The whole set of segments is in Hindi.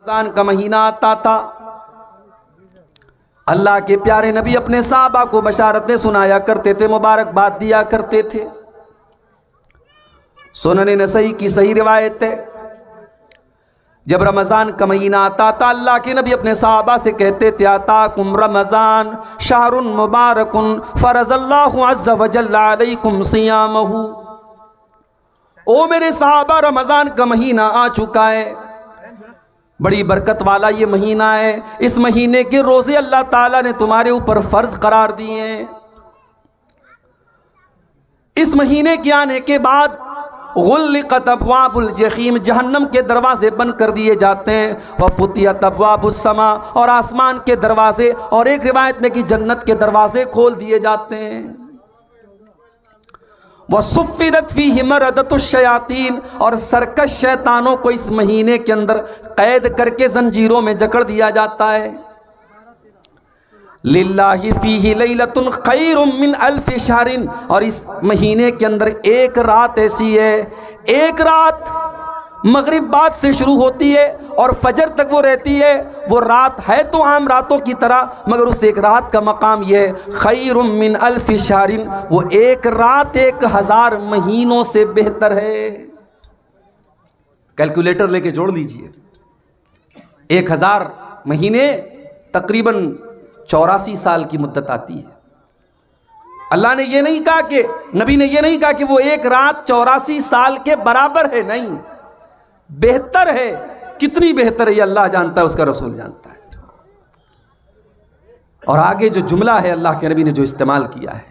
रमजान का महीना आता था, अल्लाह के प्यारे नबी अपने साहबा को बशारतें सुनाया करते थे, मुबारकबाद दिया करते थे। सुनन नसई की सही रिवायत है, जब रमजान का महीना आता था अल्लाह के नबी अपने साहबा से कहते थे, आताकुम रमजान शहरुन मुबारकुन फरज़ल्लाहु अज़्ज़ व जल्ला अलैकुम सियामहु। ओ मेरे साहबा, रमजान का महीना आ चुका है, बड़ी बरकत वाला ये महीना है। इस महीने के रोजे अल्लाह ताला ने तुम्हारे ऊपर फर्ज करार दिए हैं। इस महीने के आने के बाद गुल्लिक़त अब्वाबुल जहीम, जहन्नम के दरवाजे बंद कर दिए जाते हैं। व फुतिहत अब्वाबुस समा, और आसमान के दरवाजे, और एक रिवायत में कि जन्नत के दरवाजे खोल दिए जाते हैं। व सुफ़्फ़िदत फ़ीहि मरदतुश शयातीन, और सरकश शैतानों को इस महीने के अंदर कैद करके जंजीरों में जकड़ दिया जाता है। लिल्लाहि फ़ीहि लैलतुन खैरुम मिन अल्फ़ि शहरिन, और इस महीने के अंदर एक रात ऐसी है, एक रात मगरिब बाद से शुरू होती है और फजर तक वो रहती है। वो रात है तो आम रातों की तरह, मगर उस एक रात का मकाम यह है खैरुम मिन अल्फ़ि शहरिन, वो एक रात 1000 महीनों से बेहतर है। कैलकुलेटर लेके जोड़ लीजिए, 1000 महीने तकरीबन 84 साल की मुद्दत आती है। अल्लाह ने यह नहीं कहा कि, नबी ने यह नहीं कहा कि वो एक रात 84 साल के बराबर है, नहीं, बेहतर है। कितनी बेहतर है ये अल्लाह जानता है, उसका रसूल जानता है। और आगे जो जुमला है अल्लाह के नबी ने जो इस्तेमाल किया है,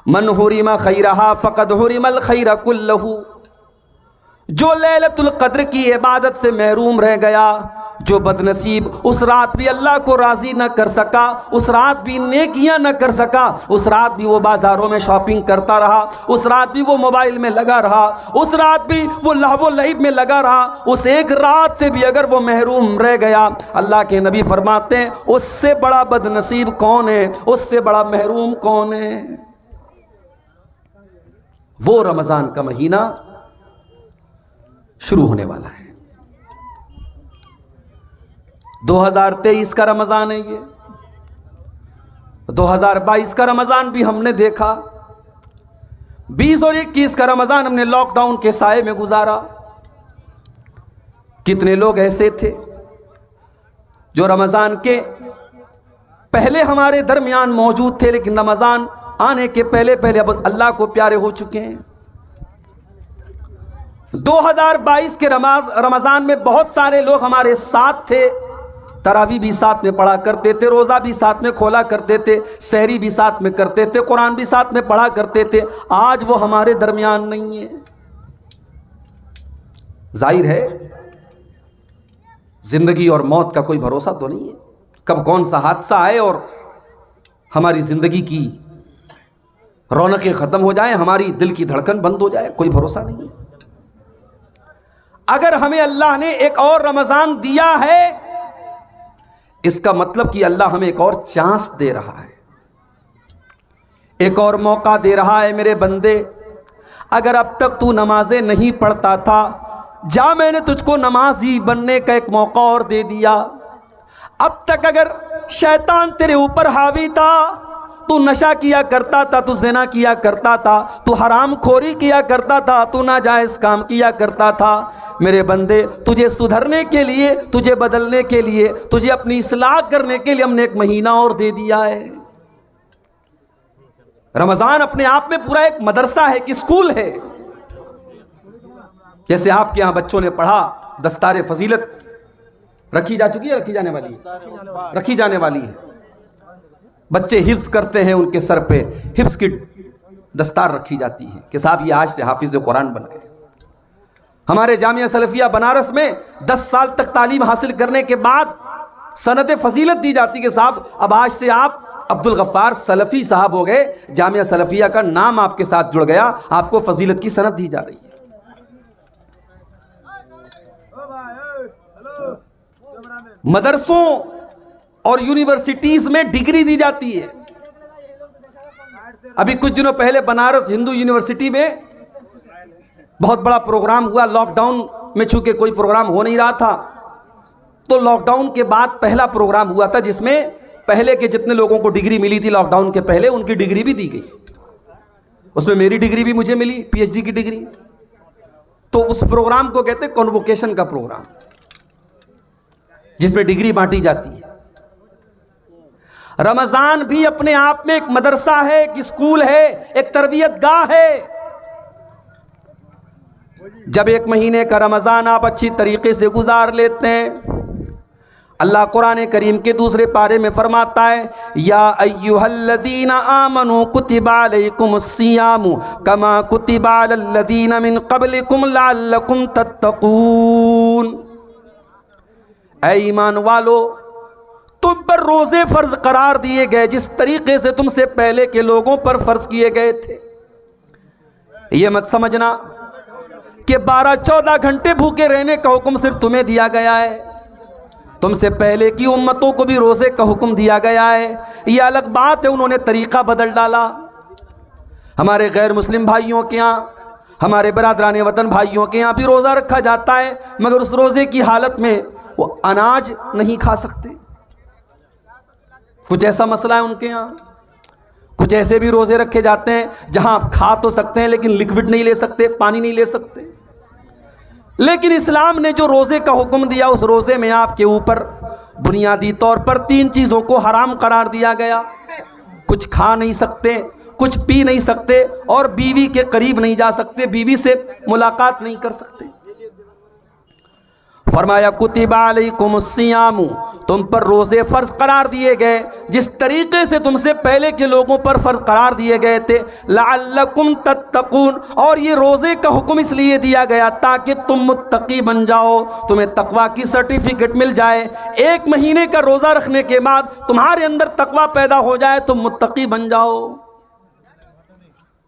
मन हुरिमा खैरहा फ़क़द हुरिमल खैर कुल्लहु, जो लैलतुल क़द्र की इबादत से महरूम रह गया, जो बदनसीब उस रात भी अल्लाह को राज़ी न कर सका, उस रात भी नेकियां न कर सका, उस रात भी वो बाज़ारों में शॉपिंग करता रहा, उस रात भी वो मोबाइल में लगा रहा, उस रात भी वो लहवो लईब में लगा रहा, उस एक रात से भी अगर वो महरूम रह गया, अल्लाह के नबी फरमाते हैं उससे बड़ा बदनसीब कौन है, उससे बड़ा महरूम कौन है। वो रमज़ान का महीना शुरू होने वाला है। 2023 का रमज़ान है ये, 2022 का रमज़ान भी हमने देखा, 20 और 21 का रमज़ान हमने लॉकडाउन के साए में गुजारा। कितने लोग ऐसे थे जो रमज़ान के पहले हमारे दरमियान मौजूद थे, लेकिन रमज़ान आने के पहले पहले अब अल्लाह को प्यारे हो चुके हैं। 2022 के रमज़ान में बहुत सारे लोग हमारे साथ थे, तरावी भी साथ में पढ़ा करते थे, रोज़ा भी साथ में खोला करते थे, सहरी भी साथ में करते थे, कुरान भी साथ में पढ़ा करते थे। आज वो हमारे दरमियान नहीं है। जाहिर है जिंदगी और मौत का कोई भरोसा तो नहीं है, कब कौन सा हादसा आए और हमारी जिंदगी की रौनकें खत्म हो जाए, हमारी दिल की धड़कन बंद हो जाए, कोई भरोसा नहीं है। अगर हमें अल्लाह ने एक और रमज़ान दिया है, इसका मतलब कि अल्लाह हमें एक और चांस दे रहा है, एक और मौका दे रहा है। मेरे बंदे, अगर अब तक तू नमाजें नहीं पढ़ता था, जा, मैंने तुझको नमाजी बनने का एक मौका और दे दिया। अब तक अगर शैतान तेरे ऊपर हावी था, तू नशा किया करता था, तू ज़िना किया करता था, तू हराम खोरी किया करता था, तू नाजायज़ काम किया करता था, मेरे बंदे, तुझे सुधरने के लिए, तुझे बदलने के लिए, तुझे अपनी इस्लाह करने के लिए हमने एक महीना और दे दिया है। रमज़ान अपने आप में पूरा एक मदरसा है कि स्कूल है। जैसे आपके यहाँ बच्चों ने पढ़ा, दस्तार फजीलत रखी जा चुकी है, रखी जाने वाली है, रखी जाने वाली है। बच्चे हिफ्ज़ करते हैं, उनके सर पे हिफ्ज़ की दस्तार रखी जाती है कि साहब ये आज से हाफिज़ कुरान बन गए। हमारे जामिया सलफिया बनारस में 10 साल तक तालीम हासिल करने के बाद सनद फजीलत दी जाती कि साहब अब आज से आप अब्दुल गफ्फार सलफ़ी साहब हो गए, जामिया सलफिया का नाम आपके साथ जुड़ गया, आपको फजीलत की सनद दी जा रही है। मदरसों और यूनिवर्सिटीज में डिग्री दी जाती है। अभी कुछ दिनों पहले बनारस हिंदू यूनिवर्सिटी में बहुत बड़ा प्रोग्राम हुआ, लॉकडाउन में चूंकि कोई प्रोग्राम हो नहीं रहा था, तो लॉकडाउन के बाद पहला प्रोग्राम हुआ था जिसमें पहले के जितने लोगों को डिग्री मिली थी लॉकडाउन के पहले, उनकी डिग्री भी दी गई। उसमें मेरी डिग्री भी मुझे मिली, पीएचडी की डिग्री। तो उस प्रोग्राम को कहते हैं कॉन्वोकेशन का प्रोग्राम, जिसमें डिग्री बांटी जाती है। रमजान भी अपने आप में एक मदरसा है, एक स्कूल है, एक तरबियत गाह है। जब एक महीने का रमजान आप अच्छी तरीके से गुजार लेते हैं, अल्लाह कुरान करीम के दूसरे पारे में फरमाता है, या अय्युहल्लज़ीना आमनू कुतिबा अलैकुमुस्सियामु कमा कुतिबा अलल्लज़ीना मिन क़ब्लिकुम लअल्लकुम तत्तक़ून। ऐ ईमान वालो, तुम पर रोजे फर्ज करार दिए गए जिस तरीके से तुमसे पहले के लोगों पर फर्ज किए गए थे। यह मत समझना कि 12-14 घंटे भूखे रहने का हुक्म सिर्फ तुम्हें दिया गया है, तुमसे पहले की उम्मतों को भी रोजे का हुक्म दिया गया है। यह अलग बात है उन्होंने तरीका बदल डाला। हमारे गैर मुस्लिम भाइयों के यहाँ, हमारे बरादरान वतन भाइयों के यहाँ भी रोज़ा रखा जाता है, मगर उस रोज़े की हालत में वो अनाज नहीं खा सकते। कुछ ऐसा मसला है उनके यहाँ। कुछ ऐसे भी रोज़े रखे जाते हैं जहाँ आप खा तो सकते हैं लेकिन लिक्विड नहीं ले सकते, पानी नहीं ले सकते। लेकिन इस्लाम ने जो रोज़े का हुक्म दिया, उस रोज़े में आपके ऊपर बुनियादी तौर पर 3 चीज़ों को हराम करार दिया गया। कुछ खा नहीं सकते, कुछ पी नहीं सकते और बीवी के करीब नहीं जा सकते, बीवी से मुलाकात नहीं कर सकते। फरमाया कुतिबा अलैकुमुस्सियामु, तुम पर रोज़े फ़र्ज करार दिए गए जिस तरीके से तुमसे पहले के लोगों पर फ़र्ज करार दिए गए थे, लअल्लकुम तत्तकून। और ये रोज़े का हुक्म इसलिए दिया गया ताकि तुम मुत्तकी बन जाओ, तुम्हें तकवा की सर्टिफिकेट मिल जाए। 1 महीने का रोज़ा रखने के बाद तुम्हारे अंदर तकवा पैदा हो जाए, तुम मुत्तकी बन जाओ।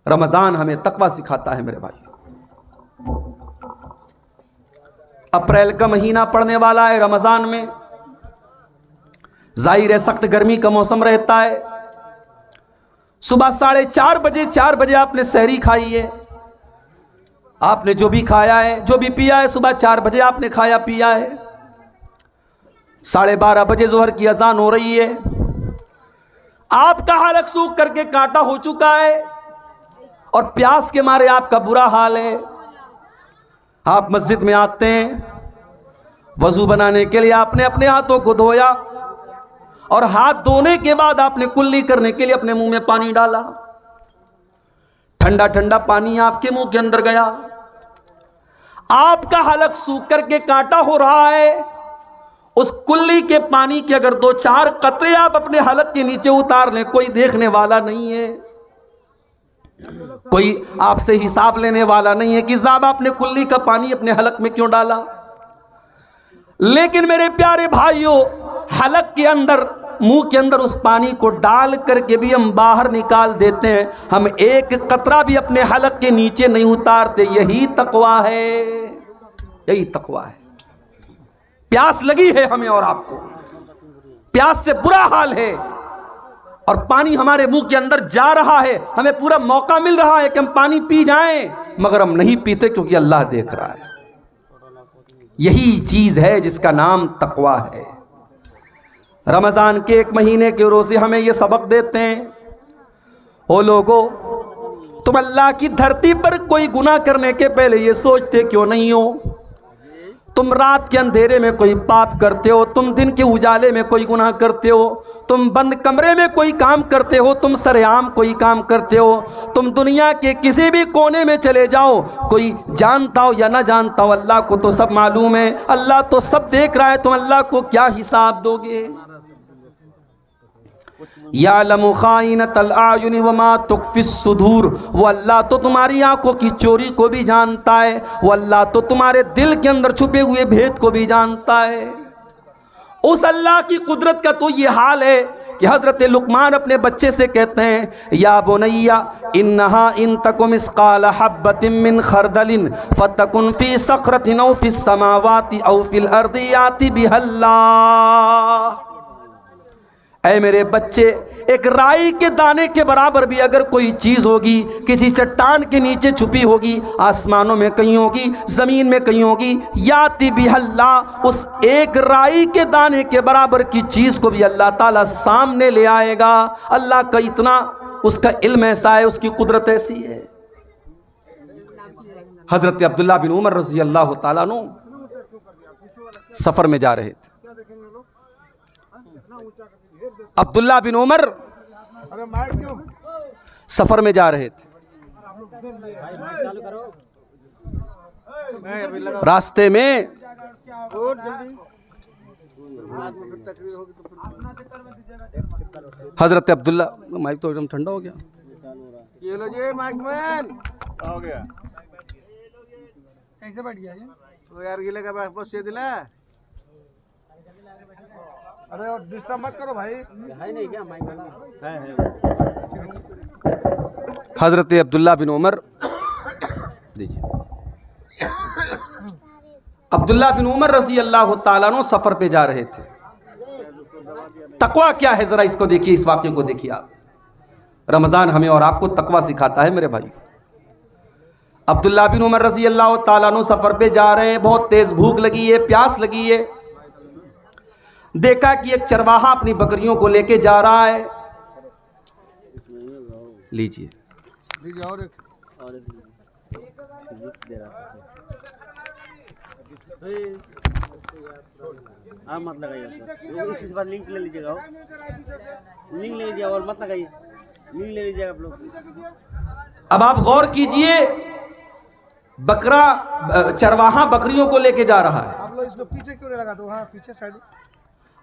रमज़ान हमें तकवा सिखाता है मेरे भाई। अप्रैल का महीना पड़ने वाला है, रमज़ान में जाहिर है सख्त गर्मी का मौसम रहता है। सुबह 4:30 बजे 4 बजे आपने सहरी खाई है, आपने जो भी खाया है जो भी पिया है सुबह 4 बजे आपने खाया पिया है। 12:30 बजे जोहर की अजान हो रही है, आपका हलक सूख करके कांटा हो चुका है और प्यास के मारे आपका बुरा हाल है। आप मस्जिद में आते हैं, वजू बनाने के लिए आपने अपने हाथों को धोया और हाथ धोने के बाद आपने कुल्ली करने के लिए अपने मुंह में पानी डाला। ठंडा ठंडा पानी आपके मुंह के अंदर गया, आपका हलक सूख करके कांटा हो रहा है। उस कुल्ली के पानी के अगर 2-4 कतरे आप अपने हलक के नीचे उतार लें, कोई देखने वाला नहीं है, कोई आपसे हिसाब लेने वाला नहीं है कि साहब आपने कुल्ली का पानी अपने हलक में क्यों डाला। लेकिन मेरे प्यारे भाइयों, हलक के अंदर, मुंह के अंदर उस पानी को डाल करके भी हम बाहर निकाल देते हैं, हम 1 कतरा भी अपने हलक के नीचे नहीं उतारते। यही तकवा है, यही तकवा है। प्यास लगी है हमें और आपको, प्यास से बुरा हाल है और पानी हमारे मुंह के अंदर जा रहा है, हमें पूरा मौका मिल रहा है कि हम पानी पी जाएं, मगर हम नहीं पीते क्योंकि अल्लाह देख रहा है। यही चीज है जिसका नाम तकवा है। रमजान के 1 महीने के रोजे हमें ये सबक देते हैं, ओ लोगो, तुम अल्लाह की धरती पर कोई गुनाह करने के पहले ये सोचते क्यों नहीं हो? तुम रात के अंधेरे में कोई पाप करते हो, तुम दिन के उजाले में कोई गुनाह करते हो, तुम बंद कमरे में कोई काम करते हो, तुम सरेआम कोई काम करते हो, तुम दुनिया के किसी भी कोने में चले जाओ, कोई जानता हो या ना जानता हो, अल्लाह को तो सब मालूम है, अल्लाह तो सब देख रहा है। तुम अल्लाह को क्या हिसाब दोगे? यालमु खाइनतल आयुनि वमा तुख्फिस सुदूर, वो अल्लाह तो तुम्हारी आंखों की चोरी को भी जानता है, वो अल्लाह तो तुम्हारे दिल के अंदर छुपे हुए भेद को भी जानता है। उस अल्लाह की कुदरत का तो ये हाल है कि हज़रत लुक़मान अपने बच्चे से कहते हैं, या बुनैया इन्नहा इन तकुम मिस्काल हब्बतिन मिन खरदलिन फतकुन फी सखरतिन औ फिस समावाति औ फिल अर्दि याति बिहल्लाह। ऐ मेरे बच्चे, एक राई के दाने के बराबर भी अगर कोई चीज़ होगी, किसी चट्टान के नीचे छुपी होगी, आसमानों में कहीं होगी, ज़मीन में कहीं होगी, याति बिहल्लाह, उस एक राई के दाने के बराबर की चीज़ को भी अल्लाह ताला सामने ले आएगा। अल्लाह का इतना, उसका इल्म ऐसा है, उसकी कुदरत ऐसी है। हज़रत अब्दुल्ला बिन उमर रज़ी अल्लाह ताला अन्हु सफ़र में जा रहे थे। अब्दुल्ला बिन उमर सफर में जा रहे थे। रास्ते में हजरत अब्दुल्ला, माइक तो एकदम ठंडा हो गया, हो गया कैसे बैठ गया तो यार गिले का बस से दिला। अरे और डिस्टर्ब मत करो भाई, है नहीं क्या माइक वाला है। हजरत अब्दुल्ला बिन उमर, दीजिए, अब्दुल्ला बिन उमर रजी अल्लाह ताला अन्हु सफर पे जा रहे थे। तकवा क्या है जरा इसको देखिए, इस वाक्य को देखिए आप। रमजान हमें और आपको तकवा सिखाता है मेरे भाई। अब्दुल्ला बिन उमर रजी अल्लाह ताला अन्हु सफर पे जा रहे हैं, बहुत तेज भूख लगी है, प्यास लगी है। देखा कि एक चरवाहा अपनी बकरियों को लेके जा रहा है। लीजिए और आप मत लगाइए, इस बार लिंक ले लीजिएगा, लिंक ले लीजिए और मत लगाइए, लिंक ले लीजिएगा आप लोग। अब आप गौर कीजिए, बकरा चरवाहा बकरियों को लेके जा रहा है। आप लोग इसको पीछे क्यों नहीं लगा दो, हाँ पीछे साइड।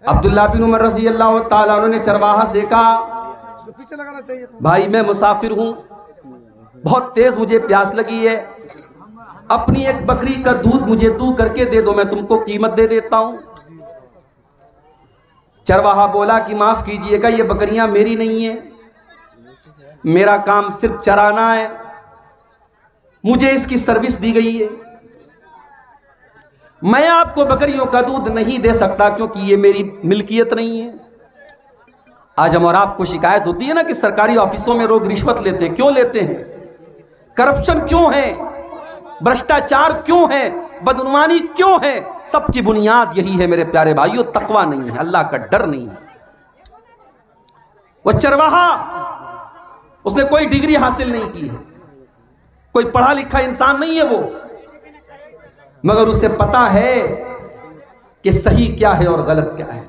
अब्दुल्ला बिन उमर रजी अल्लाह ताला अन्हु ने चरवाहा से कहा, इसको पीछे लगाना चाहिए। भाई मैं मुसाफिर हूँ, बहुत तेज मुझे प्यास लगी है, अपनी एक बकरी का दूध मुझे तू करके दे दो, मैं तुमको कीमत दे देता हूँ। चरवाहा बोला कि माफ कीजिएगा, ये बकरियां मेरी नहीं है, मेरा काम सिर्फ चराना है, मुझे इसकी सर्विस दी गई है, मैं आपको बकरियों का दूध नहीं दे सकता क्योंकि ये मेरी मिल्कियत नहीं है। आज हम और आपको शिकायत होती है ना कि सरकारी ऑफिसों में लोग रिश्वत लेते हैं, क्यों लेते हैं? करप्शन क्यों है? भ्रष्टाचार क्यों है? बदनुमानी क्यों है? सबकी बुनियाद यही है मेरे प्यारे भाइयों, तकवा नहीं है, अल्लाह का डर नहीं है। वह चरवाहा, उसने कोई डिग्री हासिल नहीं की है, कोई पढ़ा लिखा इंसान नहीं है वो, मगर उसे पता है कि सही क्या है और गलत क्या है।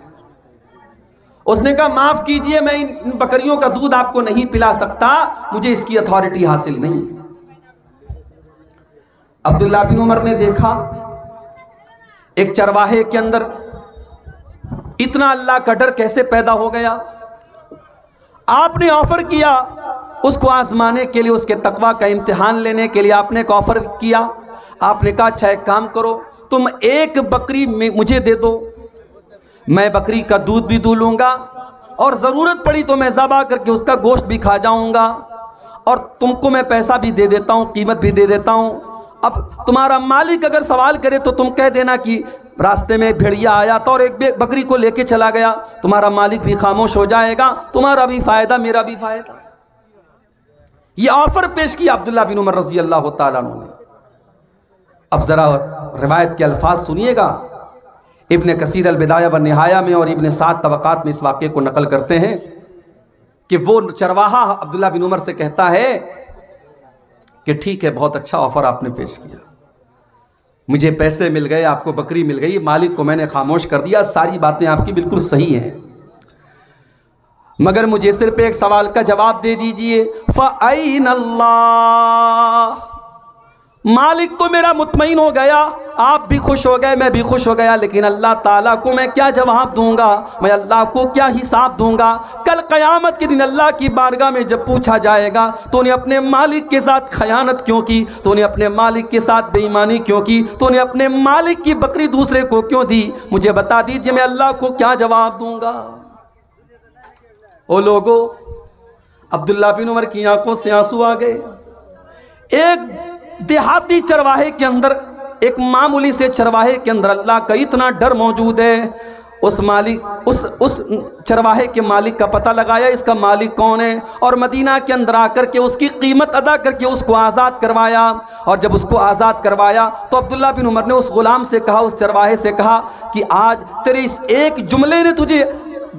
उसने कहा माफ कीजिए, मैं इन बकरियों का दूध आपको नहीं पिला सकता, मुझे इसकी अथॉरिटी हासिल नहीं है। अब्दुल्ला बिन उमर ने देखा एक चरवाहे के अंदर इतना अल्लाह का डर कैसे पैदा हो गया। आपने ऑफर किया उसको आजमाने के लिए, उसके तकवा का इम्तिहान लेने के लिए आपने एक ऑफर किया। आपने कहा अच्छा एक काम करो, तुम एक बकरी मुझे दे दो, मैं बकरी का दूध भी दूह लूँगा और ज़रूरत पड़ी तो मैं ज़बा करके उसका गोश्त भी खा जाऊँगा, और तुमको मैं पैसा भी दे देता हूँ, कीमत भी दे देता हूँ। अब तुम्हारा मालिक अगर सवाल करे तो तुम कह देना कि रास्ते में भेड़िया आया था और एक बकरी को लेके चला गया, तुम्हारा मालिक भी खामोश हो जाएगा, तुम्हारा भी फ़ायदा मेरा भी फ़ायदा। ये ऑफ़र पेश किया अब्दुल्ला बिन उमर रज़ी अल्लाह ताला अन्हु ने। अब ज़रा रिवायत के अल्फाज सुनिएगा। इब्न कसीर अल-बिदाया व निहाया में और इब्न साद तबक़ात में इस वाक़े को नकल करते हैं कि वो चरवाहा अब्दुल्ला बिन उमर से कहता है कि ठीक है, बहुत अच्छा ऑफ़र आपने पेश किया, मुझे पैसे मिल गए, आपको बकरी मिल गई, मालिक को मैंने खामोश कर दिया, सारी बातें आपकी बिल्कुल सही हैं, मगर मुझे सिर्फ एक सवाल का जवाब दे दीजिए, फ़अय्न अल्लाह। मालिक तो मेरा मुतमईन हो गया, आप भी खुश हो गए, मैं भी खुश हो गया, लेकिन अल्लाह ताला को मैं क्या जवाब दूंगा, मैं अल्लाह को क्या हिसाब दूंगा? कल क़यामत के दिन अल्लाह की बारगाह में जब पूछा जाएगा तूने अपने मालिक के साथ खयानत क्यों की, तूने अपने मालिक के साथ बेईमानी क्यों की, तूने अपने मालिक की बकरी दूसरे को क्यों दी, मुझे बता दीजिए, मैं अल्लाह को क्या जवाब दूंगा? ओ लोगो, अब्दुल्ला बिन उमर की आंखों से आंसू आ गए। एक देहाती चरवाहे के अंदर, एक मामूली से चरवाहे के अंदर अल्लाह का इतना डर मौजूद है। उस मालिक उस चरवाहे के मालिक का पता लगाया, इसका मालिक कौन है, और मदीना के अंदर आकर के उसकी कीमत अदा करके उसको आज़ाद करवाया। और जब उसको आज़ाद करवाया तो अब्दुल्ला बिन उमर ने उस गुलाम से कहा, उस चरवाहे से कहा कि आज तेरे इस एक जुमले ने तुझे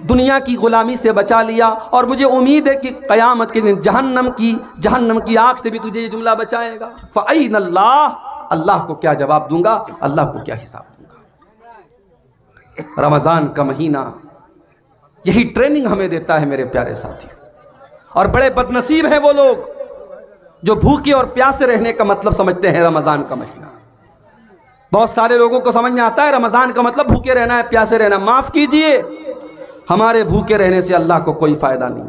दुनिया की गुलामी से बचा लिया, और मुझे उम्मीद है कि क़यामत के दिन जहन्नम की आग से भी तुझे ये जुमला बचाएगा। फ़अैन अल्लाह, अल्लाह को क्या जवाब दूंगा, अल्लाह को क्या हिसाब दूंगा। रमज़ान का महीना यही ट्रेनिंग हमें देता है मेरे प्यारे साथी। और बड़े बदनसीब हैं वो लोग जो भूखे और प्यासे रहने का मतलब समझते हैं रमज़ान का महीना। बहुत सारे लोगों को समझ में आता है रमज़ान का मतलब भूखे रहना है, प्यासे रहना। माफ़ कीजिए, हमारे भूखे रहने से अल्लाह को कोई फ़ायदा नहीं,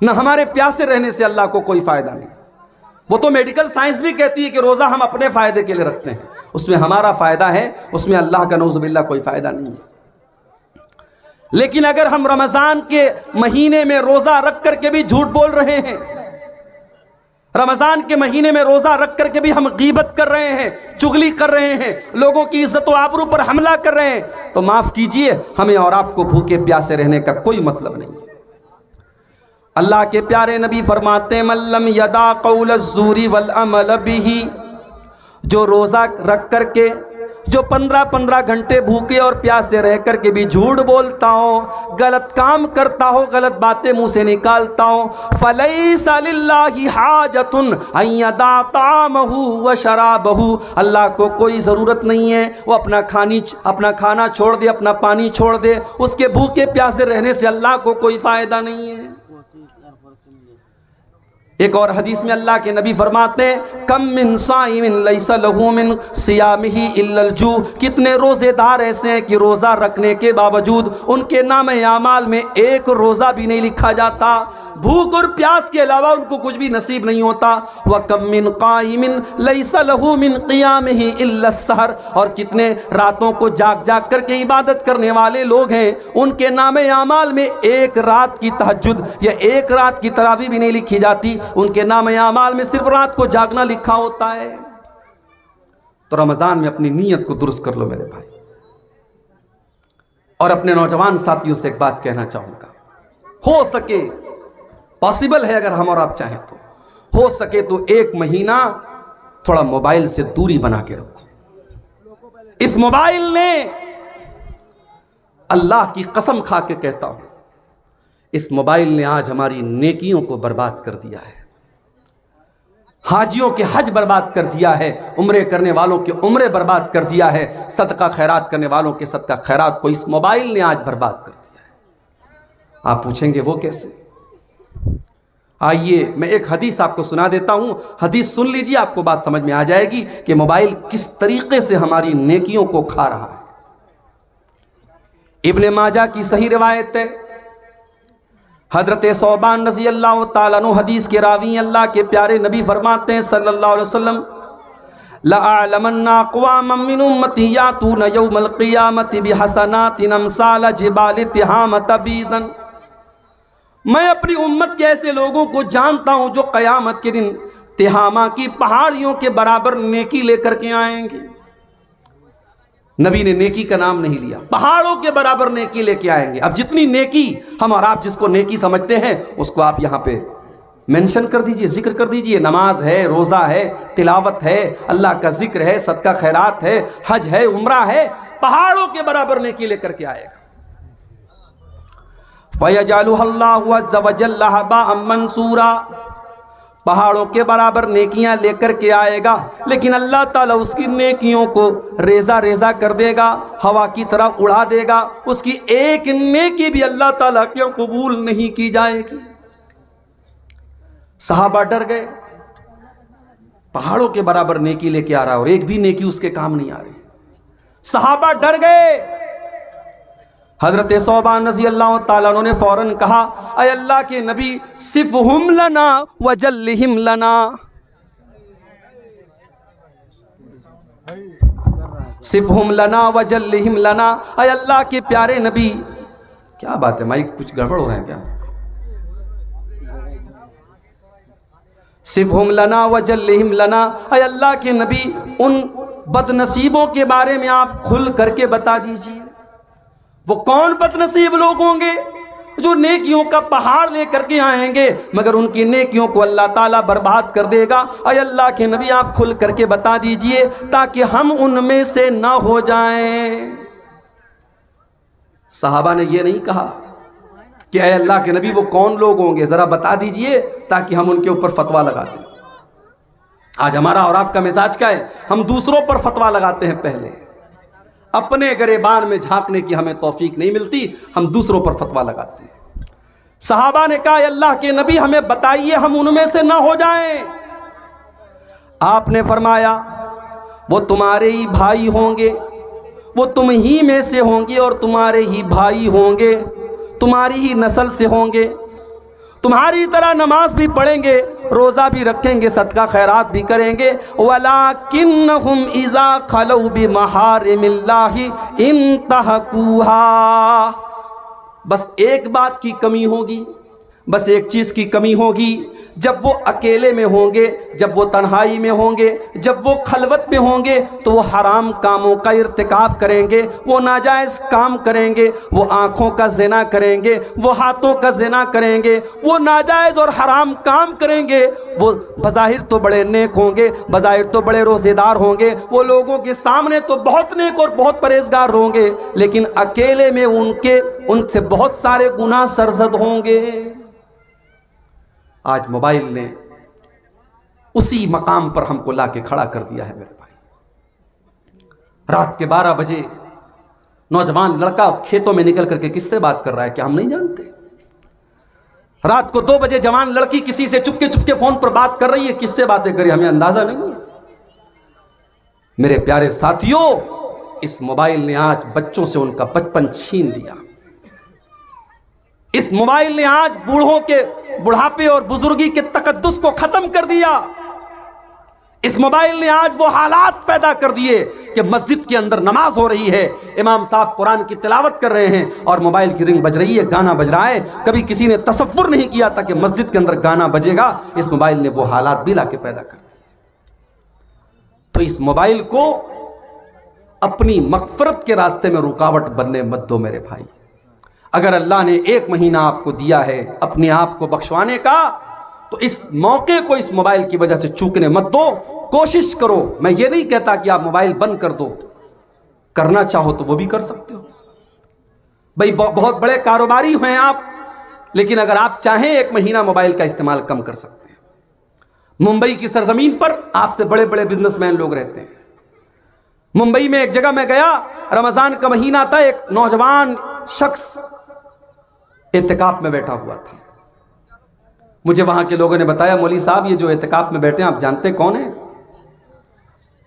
न हमारे प्यासे रहने से अल्लाह को कोई फ़ायदा नहीं। वो तो मेडिकल साइंस भी कहती है कि रोज़ा हम अपने फ़ायदे के लिए रखते हैं, उसमें हमारा फ़ायदा है, उसमें अल्लाह का नऊज़ुबिल्लाह कोई फ़ायदा नहीं है। लेकिन अगर हम रमज़ान के महीने में रोज़ा रख करके भी झूठ बोल रहे हैं, रमज़ान के महीने में रोज़ा रख करके भी हम गीबत कर रहे हैं, चुगली कर रहे हैं, लोगों की इज्जत व आबरू पर हमला कर रहे हैं, तो माफ़ कीजिए, हमें और आपको भूखे प्यासे रहने का कोई मतलब नहीं है। अल्लाह के प्यारे नबी फरमाते, मल्लम यदा कौल ज़ूरी वल अमल बिही, जो रोज़ा रख करके, जो 15-15 घंटे भूखे और प्यासे रह करके भी झूठ बोलता हो, गलत काम करता हो, गलत बातें मुंह से निकालता हो, फलैसा लिल्लाहि हाजतुन अन यदा तामहु व शराबहु, अल्लाह को कोई ज़रूरत नहीं है वो अपना खाना छोड़ दे, अपना पानी छोड़ दे, उसके भूखे प्यासे रहने से अल्लाह को कोई फ़ायदा नहीं है। एक और हदीस में अल्लाह के नबी फरमाते हैं, कम मिन साइमिन लैसा लहू मिन सियामिही इल्लल जू, कितने रोज़ेदार ऐसे हैं कि रोज़ा रखने के बावजूद उनके नाम आमाल में एक रोज़ा भी नहीं लिखा जाता, भूख और प्यास के अलावा उनको कुछ भी नसीब नहीं होता। व कम मिन काइमिन लैसा लहू मिन क़ियामिही इल्ला सहर, और कितने रातों को जाग जाग करके इबादत करने वाले लोग हैं, उनके नाम आमाल में एक रात की तहज्जुद या एक रात की तरावी भी नहीं लिखी जाती, उनके नाम आमाल में सिर्फ रात को जागना लिखा होता है। तो रमजान में अपनी नीयत को दुरुस्त कर लो मेरे भाई। और अपने नौजवान साथियों से एक बात कहना चाहूंगा, हो सके, पॉसिबल है अगर हम और आप चाहें तो, हो सके तो एक महीना थोड़ा मोबाइल से दूरी बना के रखो। इस मोबाइल ने, अल्लाह की कसम खा के कहता हूं, इस मोबाइल ने आज हमारी नेकियों को बर्बाद कर दिया है, हाजियों के हज बर्बाद कर दिया है, उम्रे करने वालों के उम्रे बर्बाद कर दिया है, सदका खैरात करने वालों के सदका खैरात को इस मोबाइल ने आज बर्बाद कर दिया है। आप पूछेंगे वो कैसे? आइए मैं एक हदीस आपको सुना देता हूं, हदीस सुन लीजिए, आपको बात समझ में आ जाएगी कि मोबाइल किस तरीके से हमारी नेकियों को खा रहा है। इब्ने माजा की सही रिवायत है, हजरत सौबान रज़ी अल्लाह ताला अन्हु हदीस के रावी, अल्लाह के प्यारे नबी फरमाते हैं सल्लल्लाहु अलैहि वसल्लम, लअअलमन्ना अक़वामम मिन उम्मती यातूना यौमल क़ियामति बिहसनातिन अमसाल जिबाल तिहाम तबीदन, मैं अपनी उम्मत के ऐसे लोगों को जानता हूं जो क़यामत के दिन तिहामा की पहाड़ियों के बराबर नेकी लेकर के आएंगे। नबी ने नेकी का नाम नहीं लिया, पहाड़ों के बराबर नेकी लेके आएंगे। अब जितनी नेकी हम और आप जिसको नेकी समझते हैं उसको आप यहाँ पे मेंशन कर दीजिए, जिक्र कर dीजिए। नमाज है, रोज़ा है, तिलावत है, अल्लाह का जिक्र है, सदका खैरात है, हज है, उम्रा है, पहाड़ों के बराबर नेकी लेकर के आएगा। फयजअलुहल्लाहु अज़्ज़ व जल्ल हबाअम मंसूरा, पहाड़ों के बराबर नेकियां लेकर के आएगा, लेकिन अल्लाह ताला उसकी नेकियों को रेजा रेजा कर देगा, हवा की तरह उड़ा देगा। उसकी एक नेकी भी अल्लाह ताला क्यों कबूल नहीं की जाएगी। सहाबा डर गए, पहाड़ों के बराबर नेकी लेके आ रहा है और एक भी नेकी उसके काम नहीं आ रही। सहाबा डर गए। हजरत सौबान रज़ी अल्लाह ताला अन्हु ने फौरन कहा, अय अल्लाह के नबी, सिफ़हुम लना वजल्लिहिम लना, सिफ़हुम लना वजल्लिहिम लना। अय अल्लाह के प्यारे नबी, क्या बात है माइक कुछ गड़बड़ हो रहा है क्या? सिफ़हुम लना वजल्लिहिम लना, अय अल्लाह के नबी, उन बदनसीबों के बारे में आप खुल करके बता दीजिए, वो कौन बदनसीब लोग होंगे जो नेकियों का पहाड़ लेकर के आएंगे मगर उनकी नेकियों को अल्लाह ताला बर्बाद कर देगा। अय अल्लाह के नबी आप खुल करके बता दीजिए ताकि हम उनमें से ना हो जाएं। सहाबा ने ये नहीं कहा कि अय अल्लाह के नबी वो कौन लोग होंगे, जरा बता दीजिए ताकि हम उनके ऊपर फतवा लगा दें। आज हमारा और आपका मिजाज क्या है, हम दूसरों पर फतवा लगाते हैं, पहले अपने गरेबान में झांकने की हमें तौफीक नहीं मिलती, हम दूसरों पर फतवा लगाते हैं। सहाबा ने कहा अल्लाह के नबी हमें बताइए हम उनमें से ना हो जाएं। आपने फरमाया वो तुम्हारे ही भाई होंगे, वो तुम ही में से होंगे और तुम्हारे ही भाई होंगे, तुम्हारी ही नस्ल से होंगे, तुम्हारी तरह नमाज भी पढ़ेंगे, रोज़ा भी रखेंगे, सदका खैरात भी करेंगे। वलाकिन्नहुम इज़ा खलौ बिमहारिमिल्लाहि इंतहकूहा। बस एक बात की कमी होगी, बस एक चीज़ की कमी होगी, जब वो अकेले में होंगे, जब वो तन्हाई में होंगे, जब वो खलवत में होंगे तो वो हराम कामों का इर्तिकाब करेंगे, वो नाजायज़ काम करेंगे, वो आँखों का ज़िना करेंगे, वो हाथों का ज़िना करेंगे, वो नाजायज़ और हराम काम करेंगे। वो बज़ाहिर तो बड़े नेक होंगे, बज़ाहिर तो बड़े रोज़ेदार होंगे, वो लोगों के सामने तो बहुत नेक और बहुत परहेज़गार होंगे, लेकिन अकेले में उनसे बहुत सारे गुनाह सरज़द होंगे। आज मोबाइल ने उसी मकाम पर हमको लाके खड़ा कर दिया है मेरे भाई। रात के 12 बजे नौजवान लड़का खेतों में निकल करके किससे बात कर रहा है क्या हम नहीं जानते? रात को 2 बजे जवान लड़की किसी से चुपके चुपके फोन पर बात कर रही है, किससे बातें कर रही है हमें अंदाजा नहीं है। मेरे प्यारे साथियों, इस मोबाइल ने आज बच्चों से उनका बचपन छीन लिया। इस मोबाइल ने आज बूढ़ों के बुढ़ापे और बुजुर्गी के तकद्दुस को खत्म कर दिया। इस मोबाइल ने आज वो हालात पैदा कर दिए कि मस्जिद के अंदर नमाज हो रही है, इमाम साहब कुरान की तिलावत कर रहे हैं और मोबाइल की रिंग बज रही है, गाना बज रहा है। कभी किसी ने तसव्वुर नहीं किया था कि मस्जिद के अंदर गाना बजेगा। इस मोबाइल ने वो हालात भी लाके पैदा कर दिए। तो इस मोबाइल को अपनी मग़फ़िरत के रास्ते में रुकावट बनने मत दो मेरे भाई। अगर अल्लाह ने 1 महीना आपको दिया है अपने आप को बख्शवाने का, तो इस मौके को इस मोबाइल की वजह से चूकने मत दो। कोशिश करो, मैं ये नहीं कहता कि आप मोबाइल बंद कर दो, करना चाहो तो वो भी कर सकते हो भाई, बहुत बड़े कारोबारी हैं आप, लेकिन अगर आप चाहें 1 महीना मोबाइल का इस्तेमाल कम कर सकते हैं। मुंबई की सरजमीन पर आपसे बड़े बड़े बिजनेसमैन लोग रहते हैं। मुंबई में एक जगह मैं गया, रमज़ान का महीना था, एक नौजवान शख्स एतिकाफ में बैठा हुआ था। मुझे वहां के लोगों ने बताया मौलवी साहब ये जो एतिकाफ में बैठे हैं आप जानते कौन है?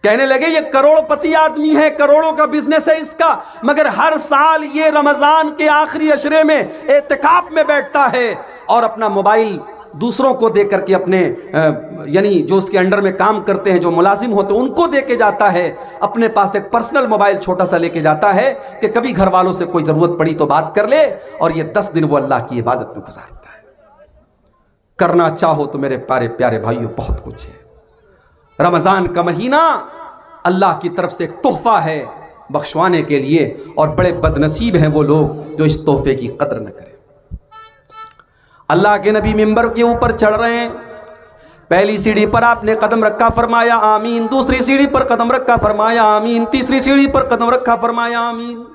कहने लगे ये करोड़पति आदमी है, करोड़ों का बिजनेस है इसका, मगर हर साल ये रमजान के आखिरी अशरे में एतिकाफ में बैठता है और अपना मोबाइल दूसरों को दे करके अपने यानी जो उसके अंडर में काम करते हैं, जो मुलाजिम होते हैं, उनको दे के जाता है। अपने पास एक पर्सनल मोबाइल छोटा सा लेके जाता है कि कभी घर वालों से कोई ज़रूरत पड़ी तो बात कर ले, और ये 10 दिन वो अल्लाह की इबादत में गुजारता है। करना चाहो तो मेरे प्यारे प्यारे भाइयों बहुत कुछ है। रमज़ान का महीना अल्लाह की तरफ से एक तोहफा है बख्शवाने के लिए, और बड़े बदनसीब हैं वो लोग जो इस तोहफे की कदर न करें। अल्लाह के नबी मिंबर के ऊपर चढ़ रहे हैं, पहली सीढ़ी पर आपने कदम रखा, फरमाया आमीन। दूसरी सीढ़ी पर कदम रखा, फरमाया आमीन। तीसरी सीढ़ी पर कदम रखा, फरमाया आमीन।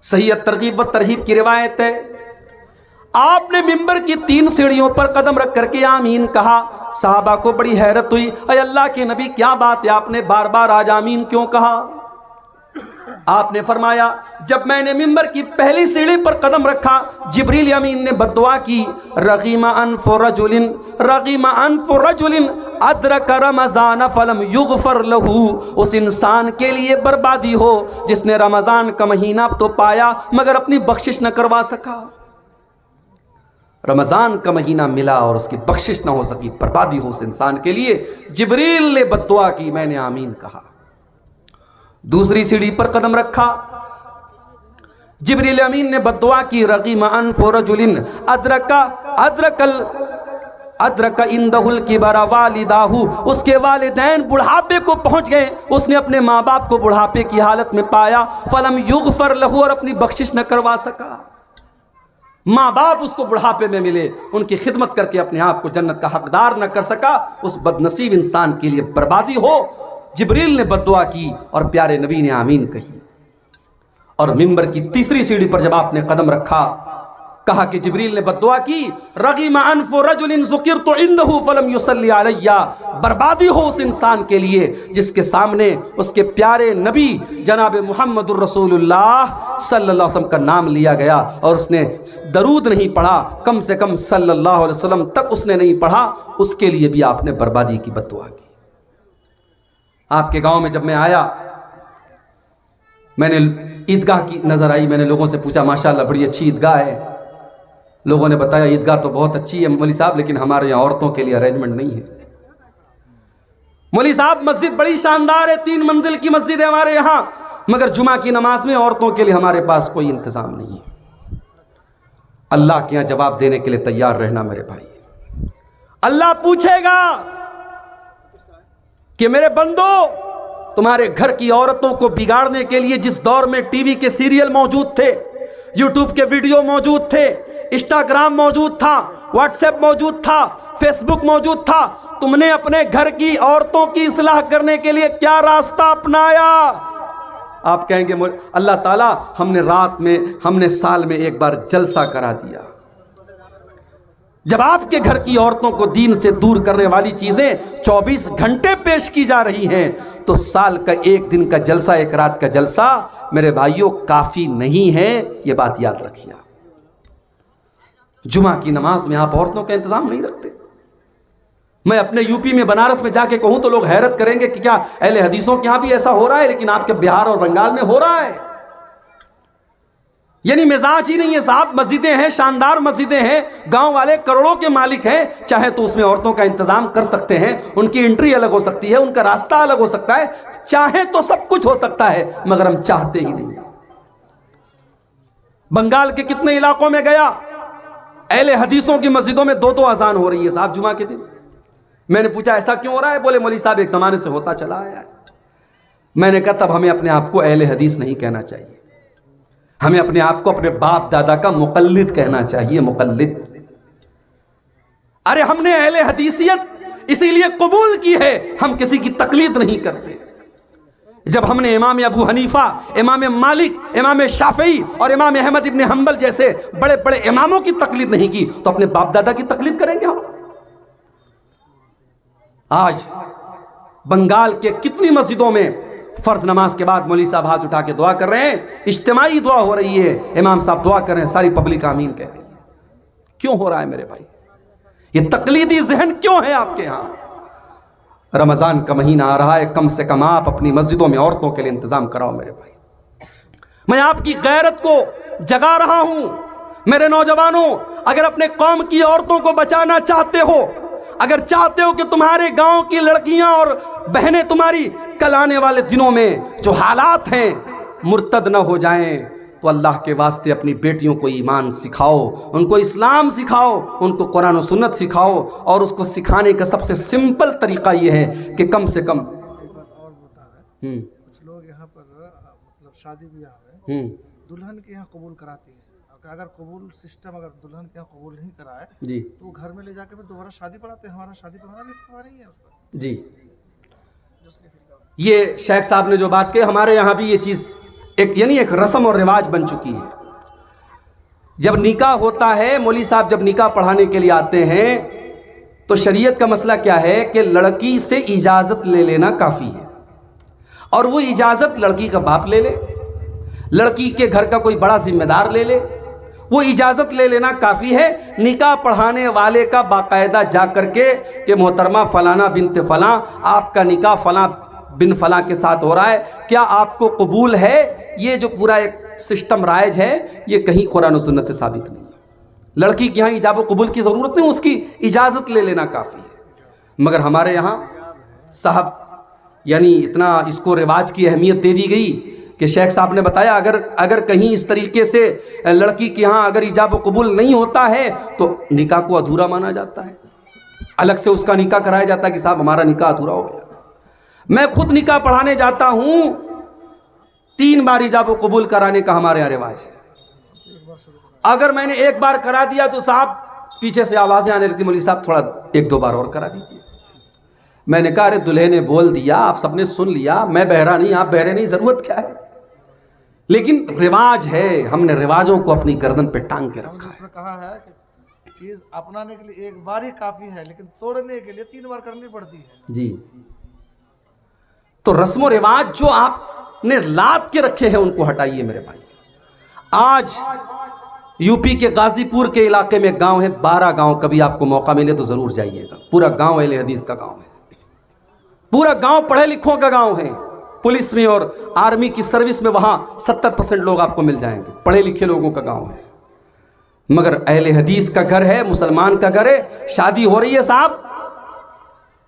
सही तरगीब व तरहीब की रिवायत है, आपने मिंबर की 3 सीढ़ियों पर कदम रख करके आमीन कहा। साहबा को बड़ी हैरत हुई, अरे अल्लाह के नबी क्या बात है, आपने बार बार आज आमीन क्यों कहा? आपने फरमाया जब मैंने मिंबर की पहली सीढ़ी पर कदम रखा, जिब्रील अमीन ने बद्दुआ की, रगीमा अनफु रजुलिन अदरक रमज़ान फलम युगफर लहू। उस इंसान के लिए बर्बादी हो जिसने रमज़ान का महीना तो पाया मगर अपनी बख्शिश न करवा सका। रमज़ान का महीना मिला और उसकी बख्शिश ना हो सकी, बर्बादी हो उस इंसान के लिए। जिब्रील ने बद्दुआ की, मैंने आमीन कहा। दूसरी सीढ़ी पर कदम रखा, जिब्रील अमीन ने बद्दुआ की, रगीमा अनफु रजुलिन अदरकल अदरक इंदहुल किबरा वालिदाहु, उसके वालिदैन बुढ़ापे को पहुंच गए, उसने अपने माँ बाप को बुढ़ापे की हालत में पाया। फलम युगफर लहू, और अपनी बख्शिश न करवा सका। माँ बाप उसको बुढ़ापे में मिले, उनकी खिदमत करके अपने आप को जन्नत का हकदार न कर सका। उस बदनसीब इंसान के लिए बर्बादी हो। जिब्रील ने बद्दुआ की और प्यारे नबी ने आमीन कही। और मिंबर की तीसरी सीढ़ी पर जब आपने कदम रखा, कहा कि जिब्रील ने बद्दुआ की, रगीम अनफु रजुलिन ज़ुकिरतु इंदहु फलम युसल्ली अलैया, बर्बादी हो उस इंसान के लिए जिसके सामने उसके प्यारे नबी जनाब मुहम्मदुर रसूलुल्लाह सल्लल्लाहु अलैहि वसल्लम का नाम लिया गया और उसने दरूद नहीं पढ़ा, कम से कम सल्लल्लाहु अलैहि वसल्लम तक उसने नहीं पढ़ा, उसके लिए भी आपने बर्बादी की बद्दुआ की। आपके गांव में जब मैं आया, मैंने ईदगाह की नज़र आई, मैंने लोगों से पूछा, माशाअल्लाह बड़ी अच्छी ईदगाह है। लोगों ने बताया ईदगाह तो बहुत अच्छी है मौलवी साहब, लेकिन हमारे यहाँ औरतों के लिए अरेंजमेंट नहीं है। मौलवी साहब मस्जिद बड़ी शानदार है, 3 मंजिल की मस्जिद है हमारे यहाँ, मगर जुमा की नमाज में औरतों के लिए हमारे पास कोई इंतजाम नहीं है। अल्लाह के यहाँ जवाब देने के लिए तैयार रहना मेरे भाई। अल्लाह पूछेगा कि मेरे बंदो, तुम्हारे घर की औरतों को बिगाड़ने के लिए जिस दौर में टीवी के सीरियल मौजूद थे, यूट्यूब के वीडियो मौजूद थे, इंस्टाग्राम मौजूद था, व्हाट्सएप मौजूद था, फेसबुक मौजूद था, तुमने अपने घर की औरतों की इस्लाह करने के लिए क्या रास्ता अपनाया? आप कहेंगे अल्लाह ताला हमने साल में एक बार जलसा करा दिया। जब आपके घर की औरतों को दीन से दूर करने वाली चीजें 24 घंटे पेश की जा रही हैं, तो साल का एक दिन का जलसा, एक रात का जलसा मेरे भाइयों काफी नहीं है। ये बात याद रखिए। जुमा की नमाज में आप औरतों का इंतजाम नहीं रखते। मैं अपने यूपी में बनारस में जाके कहूं तो लोग हैरत करेंगे कि क्या अहले हदीसों के यहां भी ऐसा हो रहा है, लेकिन आपके बिहार और बंगाल में हो रहा है। यानी मिजाज ही नहीं है साहब। मस्जिदें हैं, शानदार मस्जिदें हैं, गांव वाले करोड़ों के मालिक हैं, चाहे तो उसमें औरतों का इंतजाम कर सकते हैं, उनकी एंट्री अलग हो सकती है, उनका रास्ता अलग हो सकता है, चाहे तो सब कुछ हो सकता है, मगर हम चाहते ही नहीं। बंगाल के कितने इलाकों में गया, अहले हदीसों की मस्जिदों में 2-2 अजान हो रही है साहब जुमा के दिन। मैंने पूछा ऐसा क्यों हो रहा है? बोले मौलवी साहब एक जमाने से होता चला आया है। मैंने कहा तब हमें अपने आप को अहले हदीस नहीं कहना चाहिए, हमें अपने आप को अपने बाप दादा का मुकल्लिद कहना चाहिए। मुकल्लिद, अरे हमने अहले हदीसियत इसीलिए कबूल की है, हम किसी की तकलीद नहीं करते। जब हमने इमाम अबू हनीफा, इमाम मालिक, इमाम शाफई और इमाम अहमद इब्न हंबल जैसे बड़े बड़े इमामों की तकलीद नहीं की, तो अपने बाप दादा की तकलीद करेंगे हम? आज बंगाल के कितनी मस्जिदों में फर्ज नमाज के बाद मौलवी साहब हाथ उठा के दुआ कर रहे हैं, इज्तिमाई दुआ हो रही है, इमाम साहब दुआ कर रहे हैं, सारी पब्लिक आमीन कह रही है। क्यों हो रहा है मेरे भाई? ये तकलीदी जहन क्यों है आपके यहां? रमजान का महीना आ रहा है, कम से कम आप अपनी मस्जिदों में औरतों के लिए इंतजाम कराओ मेरे भाई। मैं आपकी गैरत को जगा रहा हूं। मेरे नौजवानों, अगर अपने कौम की औरतों को बचाना चाहते हो, अगर चाहते हो कि तुम्हारे गांव की लड़कियां और बहनें तुम्हारी कल आने वाले दिनों में जो हालात हैं मुर्तद न हो जाएं, तो अल्लाह के वास्ते अपनी बेटियों को ईमान सिखाओ, उनको इस्लाम सिखाओ, उनको कुरान और सुन्नत सिखाओ। और उसको सिखाने का सबसे सिंपल तरीका यह है कि कम से कम कुछ लोग यहाँ पर मतलब शादी ब्याह में दुल्हन के यहाँ कबूल कराती है। अगर कबूल सिस्टम अगर दुल्हन के यहाँ कबूल नहीं कराए जी तो घर में ले जाके फिर दोबारा शादी पढ़ाते हैं। हमारा शादी पढ़ाना नहीं है उसका जी। ये शेख साहब ने जो बात कही, हमारे यहाँ भी ये चीज़ एक रस्म और रिवाज बन चुकी है। जब निकाह होता है, मौलवी साहब जब निकाह पढ़ाने के लिए आते हैं, तो शरीयत का मसला क्या है कि लड़की से इजाज़त ले लेना काफ़ी है, और वो इजाज़त लड़की का बाप ले ले, लड़की के घर का कोई बड़ा जिम्मेदार ले ले, वो इजाज़त ले लेना काफ़ी है। निकाह पढ़ाने वाले का बाकायदा जा करके कि मोहतरमा फ़लाना बिनते फ़लाँ, आपका निकाह फ़लाँ बिन फ़लाँ के साथ हो रहा है, क्या आपको कबूल है? ये जो पूरा एक सिस्टम राइज है, ये कहीं कुरान और सुन्नत से साबित नहीं है। लड़की के यहाँ इजाब कबूल की ज़रूरत नहीं, उसकी इजाज़त ले लेना काफ़ी है। मगर हमारे यहाँ साहब यानी इतना इसको रिवाज की अहमियत दे दी गई कि शेख साहब ने बताया अगर कहीं इस तरीके से लड़की के यहाँ अगर इजाब कबूल नहीं होता है तो निकाह को अधूरा माना जाता है। अलग से उसका निकाह कराया जाता है कि साहब हमारा निकाह अधूरा हो गया। मैं खुद निकाह पढ़ाने जाता हूं, 3 बार इजाब व कबूल कराने का हमारे यहाँ रिवाज है। अगर मैंने एक बार करा दिया तो साहब पीछे से आवाजें आने लगती, मौलवी साहब थोड़ा 1-2 बार और करा दीजिए। मैंने कहा अरे दूल्हे ने बोल दिया, आप सबने सुन लिया, मैं बहरा नहीं, आप बहरे नहीं, जरूरत क्या है। लेकिन रिवाज है, हमने रिवाजों को अपनी गर्दन पे टांग के रखा है। कहा है कि चीज अपनाने के लिए एक बार ही काफी है, लेकिन तोड़ने के लिए 3 बार करनी पड़ती है जी। तो रस्म रिवाज जो आपने लाद के रखे हैं उनको हटाइए मेरे भाई। आज यूपी के गाजीपुर के इलाके में गांव है, 12 गांव, कभी आपको मौका मिले तो जरूर जाइएगा। पूरा गांव अहले हदीस का गांव है, पूरा गांव पढ़े लिखों का गांव है। पुलिस में और आर्मी की सर्विस में वहां 70% लोग आपको मिल जाएंगे, पढ़े लिखे लोगों का गांव है। मगर अहले हदीस का घर है, मुसलमान का घर है। शादी हो रही है साहब,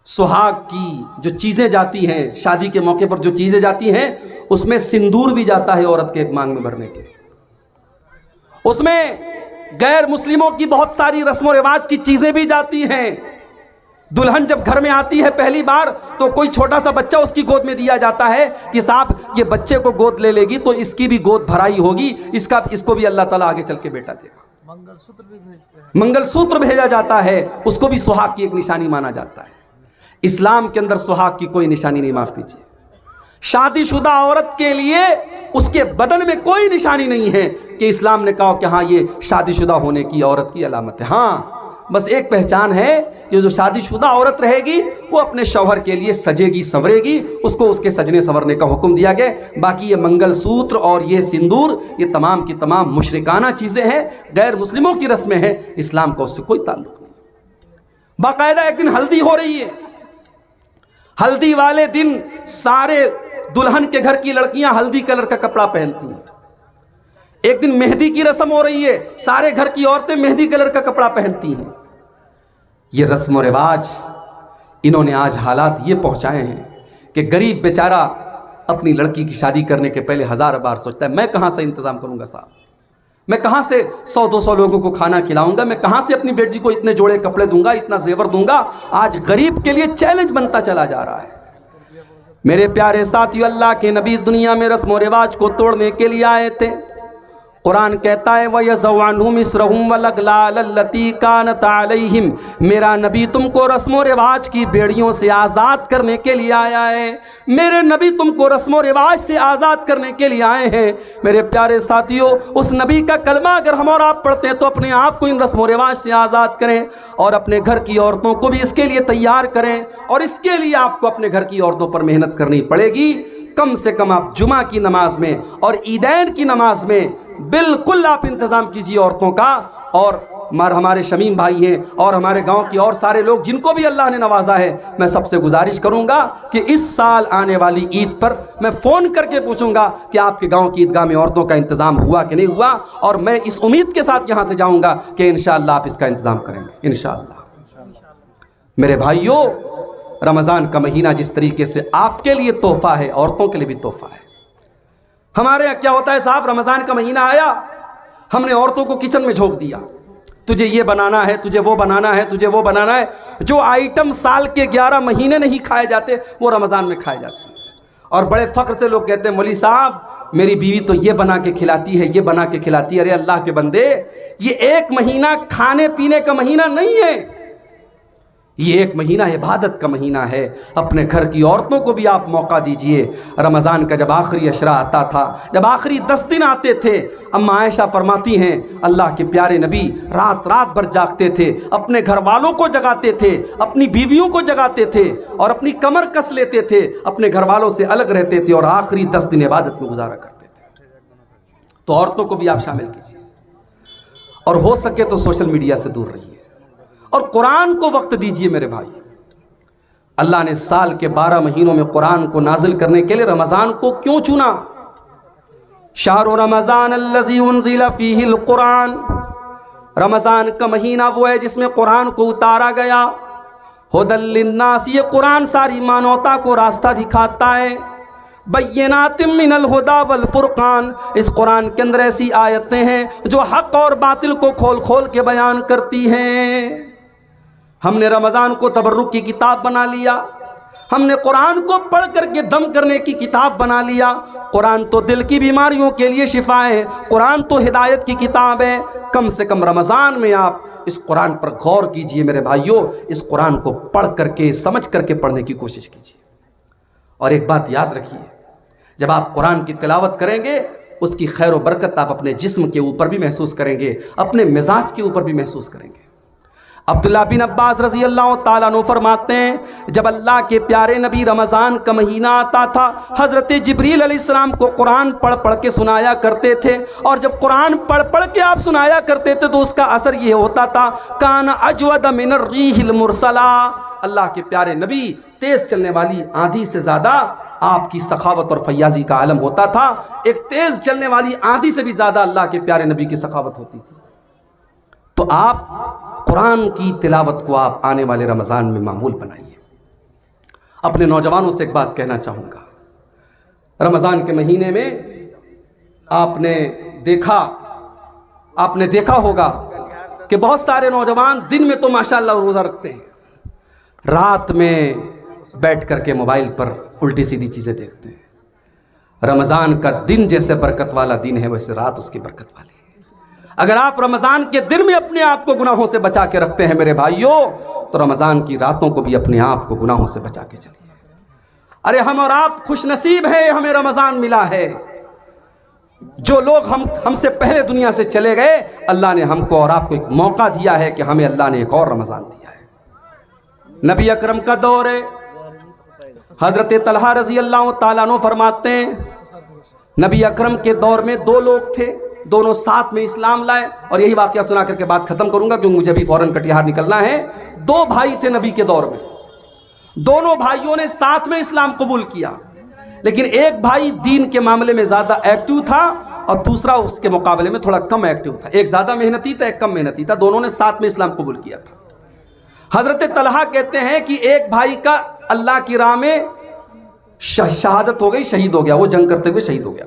सुहाग की जो चीजें जाती हैं, शादी के मौके पर जो चीजें जाती हैं, उसमें सिंदूर भी जाता है औरत के मांग में भरने के। उसमें गैर मुस्लिमों की बहुत सारी रस्म रिवाज की चीजें भी जाती हैं। दुल्हन जब घर में आती है पहली बार तो कोई छोटा सा बच्चा उसकी गोद में दिया जाता है कि साहब ये बच्चे को गोद ले लेगी तो इसकी भी गोद भराई होगी, इसको भी अल्लाह ताला आगे चल के बेटा देगा। मंगलसूत्र भी भेजते हैं, मंगलसूत्र भेजा जाता है, उसको भी सुहाग की एक निशानी माना जाता है। इस्लाम के अंदर सुहाग की कोई निशानी नहीं, माफ कीजिए। शादीशुदा औरत के लिए उसके बदन में कोई निशानी नहीं है कि इस्लाम ने कहा कि हाँ ये शादीशुदा होने की औरत की अलामत है। हाँ, बस एक पहचान है कि जो शादीशुदा औरत रहेगी वो अपने शौहर के लिए सजेगी संवरेगी, उसको उसके सजने संवरने का हुक्म दिया गया। बाकी ये मंगलसूत्र और ये सिंदूर, ये तमाम की तमाम मुशरिकाना चीज़ें हैं, गैर मुस्लिमों की रस्में हैं, इस्लाम का उससे कोई ताल्लुक नहीं। बाकायदा एक दिन हल्दी हो रही है, हल्दी वाले दिन सारे दुल्हन के घर की लड़कियां हल्दी कलर का कपड़ा पहनती हैं। एक दिन मेहंदी की रस्म हो रही है, सारे घर की औरतें मेहंदी कलर का कपड़ा पहनती हैं। ये रस्म और रिवाज इन्होंने आज हालात ये पहुंचाए हैं कि गरीब बेचारा अपनी लड़की की शादी करने के पहले 1000 बार सोचता है, मैं कहां से इंतजाम करूंगा साहब, मैं कहां से 100-200 लोगों को खाना खिलाऊंगा, मैं कहां से अपनी बेटी को इतने जोड़े कपड़े दूंगा, इतना जेवर दूंगा। आज गरीब के लिए चैलेंज बनता चला जा रहा है। मेरे प्यारे साथियों, अल्लाह के नबी इस दुनिया में रस्म और रिवाज को तोड़ने के लिए आए थे। कुरान कहता है वयज़अन्हुम इस्रहुम वलगलाल लती कानत अलैहिम, मेरा नबी तुमको रस्म रिवाज की बेड़ियों से आज़ाद करने के लिए आया है। मेरे नबी तुमको रस्म रिवाज से आज़ाद करने के लिए आए हैं। मेरे प्यारे साथियों, उस नबी का कलमा अगर हम और आप पढ़ते हैं तो अपने आप को इन रस्म रिवाज से आज़ाद करें और अपने घर की औरतों को भी इसके लिए तैयार करें। और इसके लिए आपको अपने घर की औरतों पर मेहनत करनी पड़ेगी। कम से कम आप जुमा की नमाज में और ईदैन की नमाज में बिल्कुल आप इंतज़ाम कीजिए औरतों का। और हमारे शमीम भाई हैं और हमारे गांव की और सारे लोग जिनको भी अल्लाह ने नवाजा है, मैं सबसे गुजारिश करूंगा कि इस साल आने वाली ईद पर मैं फ़ोन करके पूछूंगा कि आपके गांव की ईदगाह में औरतों का इंतज़ाम हुआ कि नहीं हुआ। और मैं इस उम्मीद के साथ यहां से जाऊंगा कि इंशाअल्लाह आप इसका इंतज़ाम करेंगे इंशाअल्लाह। मेरे भाइयों, रमज़ान का महीना जिस तरीके से आपके लिए तोहफ़ा है, औरतों के लिए भी तोहफ़ा है। हमारे यहाँ क्या होता है साहब, रमज़ान का महीना आया, हमने औरतों को किचन में झोंक दिया, तुझे ये बनाना है, तुझे वो बनाना है, तुझे वो बनाना है। जो आइटम साल के 11 महीने नहीं खाए जाते वो रमज़ान में खाए जाते हैं। और बड़े फ़ख्र से लोग कहते हैं मौलवी साहब मेरी बीवी तो ये बना के खिलाती है, ये बना के खिलाती है। अरे अल्लाह के बंदे, ये एक महीना खाने पीने का महीना नहीं है, ये एक महीना इबादत का महीना है। अपने घर की औरतों को भी आप मौका दीजिए। रमज़ान का जब आखिरी अशरा आता था, जब आखिरी 10 दिन आते थे, अम्मा आयशा फरमाती हैं अल्लाह के प्यारे नबी रात रात भर जागते थे, अपने घर वालों को जगाते थे, अपनी बीवियों को जगाते थे और अपनी कमर कस लेते थे, अपने घर वालों से अलग रहते थे और आखिरी 10 दिन इबादत में गुजारा करते थे। तो औरतों को भी आप शामिल कीजिए और हो सके तो सोशल मीडिया से दूर रहिए और कुरान को वक्त दीजिए। मेरे भाई, अल्लाह ने साल के 12 महीनों में कुरान को नाजिल करने के लिए रमज़ान को क्यों चुना? शाहरु रमज़ान अल्लज़ी उन्ज़िला फ़ीहिल कुरान, रमज़ान का महीना वो है जिसमें कुरान को उतारा गया। हुदल लिन्नास, ये कुरान सारी मानवता को रास्ता दिखाता है। बय्यिनातिम मिनल हुदा वल फुरकान, इस कुरान के अंदर ऐसी आयतें हैं जो हक़ और बातिल को खोल खोल के बयान करती हैं। हमने रमज़ान को तबर्रुक की किताब बना लिया, हमने कुरान को पढ़ करके दम करने की किताब बना लिया। कुरान तो दिल की बीमारियों के लिए शिफा है, कुरान तो हिदायत की किताब है। कम से कम रमज़ान में आप इस कुरान पर गौर कीजिए मेरे भाइयों, इस कुरान को पढ़ करके समझ करके पढ़ने की कोशिश कीजिए। और एक बात याद रखिए, जब आप कुरान की तिलावत करेंगे उसकी खैर व बरकत आप अपने जिस्म के ऊपर भी महसूस करेंगे, अपने मिजाज के ऊपर भी महसूस करेंगे। अब्दुल्ला बिन अब्बास रज़ी अल्लाह ताला अन्हु फरमाते हैं, जब अल्लाह के प्यारे नबी रमज़ान का महीना आता था, हज़रत जिब्रील अलैहिस्सलाम को कुरान पढ़ पढ़ के सुनाया करते थे। और जब कुरान पढ़ पढ़ के आप सुनाया करते थे तो उसका असर ये होता था, कान अजवद मिनर रीहिल मुरसला, अल्लाह के प्यारे नबी तेज़ चलने वाली आंधी से ज़्यादा आपकी सखावत और फैयाजी का आलम होता था। एक तेज़ चलने वाली आंधी से भी ज़्यादा अल्लाह के प्यारे नबी की सखावत होती थी। तो आप कुरान की तिलावत को आप आने वाले रमज़ान में मामूल बनाइए। अपने नौजवानों से एक बात कहना चाहूँगा, रमज़ान के महीने में आपने देखा होगा कि बहुत सारे नौजवान दिन में तो माशाअल्लाह रोज़ा रखते हैं, रात में बैठ करके मोबाइल पर उल्टी सीधी चीज़ें देखते हैं। रमज़ान का दिन जैसे बरकत वाला दिन है वैसे रात उसकी बरकत वाली है। अगर आप रमज़ान के दिन में अपने आप को गुनाहों से बचा के रखते हैं मेरे भाइयों, तो रमज़ान की रातों को भी अपने आप को गुनाहों से बचा के चलिए। अरे हम और आप खुशनसीब हैं, हमें रमज़ान मिला है। जो लोग हमसे पहले दुनिया से चले गए, अल्लाह ने हमको और आपको एक मौका दिया है कि हमें अल्लाह ने एक और रमज़ान दिया है। नबी अकरम का दौर है, हज़रत तलहा रज़ी अल्लाह ताला अन्हु फरमाते हैं, नबी अकरम के दौर में दो लोग थे, दोनों साथ में इस्लाम लाए। और यही वाक़या सुना करके बात ख़त्म करूँगा क्योंकि मुझे भी फ़ौरन कटिहार निकलना है। दो भाई थे नबी के दौर में, दोनों भाइयों ने साथ में इस्लाम कबूल किया, लेकिन एक भाई दीन के मामले में ज़्यादा एक्टिव था और दूसरा उसके मुकाबले में थोड़ा कम एक्टिव था। एक ज़्यादा मेहनती था, एक कम मेहनती था, दोनों ने साथ में इस्लाम कबूल किया था। हज़रत तलहा कहते हैं कि एक भाई का अल्लाह की राह में शहादत हो गई, शहीद हो गया, वो जंग करते हुए शहीद हो गया।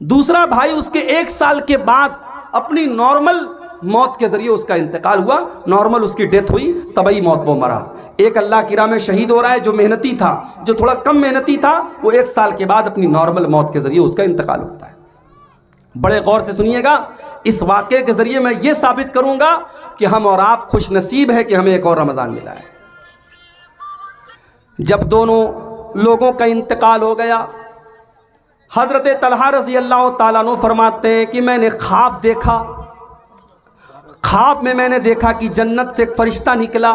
दूसरा भाई उसके 1 साल के बाद अपनी नॉर्मल मौत के ज़रिए उसका इंतकाल हुआ, नॉर्मल उसकी डेथ हुई, तबई मौत वो मरा। एक अल्लाह की राह में शहीद हो रहा है जो मेहनती था, जो थोड़ा कम मेहनती था वो 1 साल के बाद अपनी नॉर्मल मौत के ज़रिए उसका इंतकाल होता है। बड़े गौर से सुनिएगा, इस वाक़े के ज़रिए मैं ये साबित करूँगा कि हम और आप खुश नसीब है कि हमें एक और रमज़ान मिला है। जब दोनों लोगों का इंतकाल हो गया, हज़रत तलहा रज़ी अल्लाह ताला अन्हु फरमाते हैं कि मैंने ख्वाब देखा, ख्वाब में मैंने देखा कि जन्नत से एक फरिश्ता निकला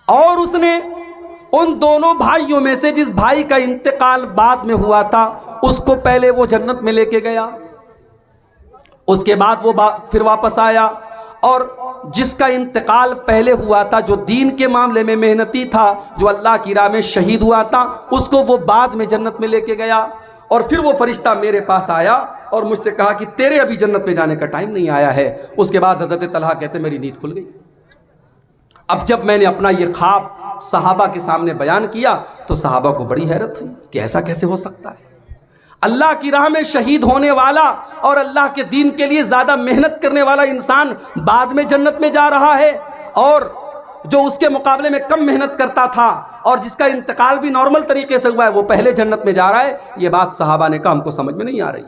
और उसने उन दोनों भाइयों में से जिस भाई का इंतकाल बाद में हुआ था उसको पहले वो जन्नत में लेके गया, उसके बाद वो फिर वापस आया और जिसका इंतकाल पहले हुआ था, जो दीन के मामले में मेहनती था, जो अल्लाह की राह में शहीद हुआ था, उसको वो बाद में जन्नत में लेके गया। और फिर वो फरिश्ता मेरे पास आया और मुझसे कहा कि तेरे अभी जन्नत में जाने का टाइम नहीं आया है। उसके बाद हज़रत तलहा कहते मेरी नींद खुल गई। अब जब मैंने अपना ये ख्वाब सहाबा के सामने बयान किया तो सहाबा को बड़ी हैरत हुई कि ऐसा कैसे हो सकता है, अल्लाह की राह में शहीद होने वाला और अल्लाह के दीन के लिए ज़्यादा मेहनत करने वाला इंसान बाद में जन्नत में जा रहा है, और जो उसके मुकाबले में कम मेहनत करता था और जिसका इंतकाल भी नॉर्मल तरीके से हुआ है वो पहले जन्नत में जा रहा है। ये बात सहाबा ने कहा हमको समझ में नहीं आ रही।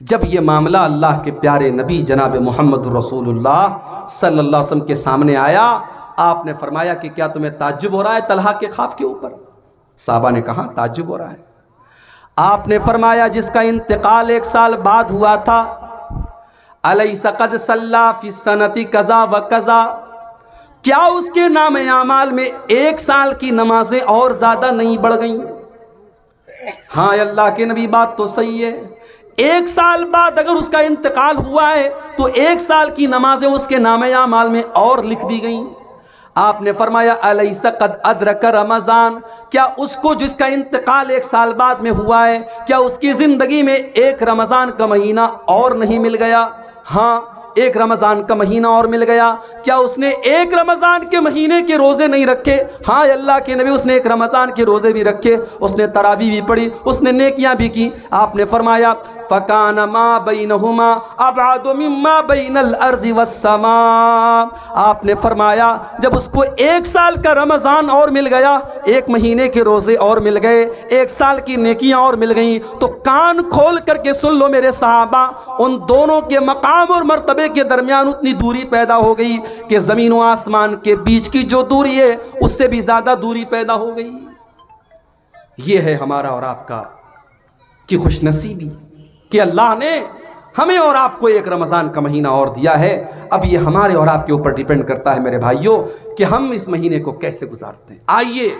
जब ये मामला अल्लाह के प्यारे नबी जनाब मोहम्मद रसूलुल्लाह सल्लल्लाहु अलैहि वसल्लम के सामने आया, आपने फरमाया कि क्या तुम्हें ताज्जुब हो रहा है तलहा के ख्वाब के ऊपर? सहाबा ने कहा ताज्जुब हो रहा है। आपने फरमाया जिसका इंतकाल 1 साल बाद हुआ था, अलैसा क़द सल्ला फी सनती कज़ा व कज़ा, क्या उसके नाम आमाल में 1 साल की नमाजें और ज़्यादा नहीं बढ़ गईं? हाँ अल्लाह के नबी बात तो सही है, 1 साल बाद अगर उसका इंतकाल हुआ है तो 1 साल की नमाजें उसके नाम आमाल में और लिख दी गईं। आपने फरमाया अलैसा क़द अदरक रमज़ान, क्या उसको जिसका इंतकाल 1 साल बाद में हुआ है, क्या उसकी ज़िंदगी में 1 रमज़ान का महीना और नहीं मिल गया? हाँ 1 रमज़ान का महीना और मिल गया। क्या उसने 1 रमज़ान के महीने के रोज़े नहीं रखे? हाँ अल्लाह के नबी उसने 1 रमज़ान के रोज़े भी रखे, उसने तरावी भी पढ़ी, उसने नेकियां भी की। आपने फरमाया फ़कान मा बैनहुमा अबअदु मिम्मा बैनल अर्ज़ि वस्समा। आपने फरमाया जब उसको 1 साल का रमज़ान और मिल गया, 1 महीने के रोज़े और मिल गए, 1 साल की नेकियां और मिल गईं, तो कान खोल करके सुन लो मेरे सहाबा, उन दोनों के मकाम और मर्तबे के दरमियान उतनी दूरी पैदा हो गई कि ज़मीन व आसमान के बीच की जो दूरी है उससे भी ज़्यादा दूरी पैदा हो गई। ये है हमारा और आपका की खुशनसीबी कि अल्लाह ने हमें और आपको एक रमज़ान का महीना और दिया है। अब ये हमारे और आपके ऊपर डिपेंड करता है मेरे भाइयों कि हम इस महीने को कैसे गुजारते हैं। आइए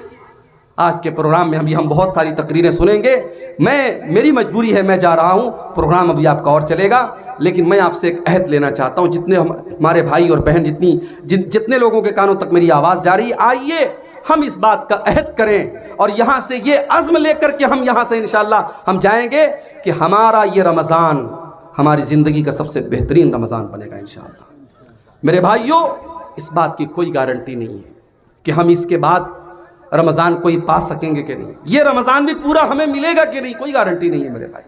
आज के प्रोग्राम में हम बहुत सारी तकरीरें सुनेंगे। मेरी मजबूरी है, मैं जा रहा हूँ, प्रोग्राम अभी आपका और चलेगा, लेकिन मैं आपसे एक अहद लेना चाहता हूँ। जितने हमारे भाई और बहन जितने लोगों के कानों तक मेरी आवाज़ जा रही है, आइए हम इस बात का अहद करें और यहाँ से ये अज़्म लेकर के हम यहाँ से इंशाअल्लाह हम जाएंगे कि हमारा ये रमज़ान हमारी ज़िंदगी का सबसे बेहतरीन रमज़ान बनेगा इंशाअल्लाह। मेरे भाइयों, इस बात की कोई गारंटी नहीं है कि हम इसके बाद रमज़ान कोई पा सकेंगे कि नहीं, ये रमज़ान भी पूरा हमें मिलेगा कि नहीं, कोई गारंटी नहीं है मेरे भाई।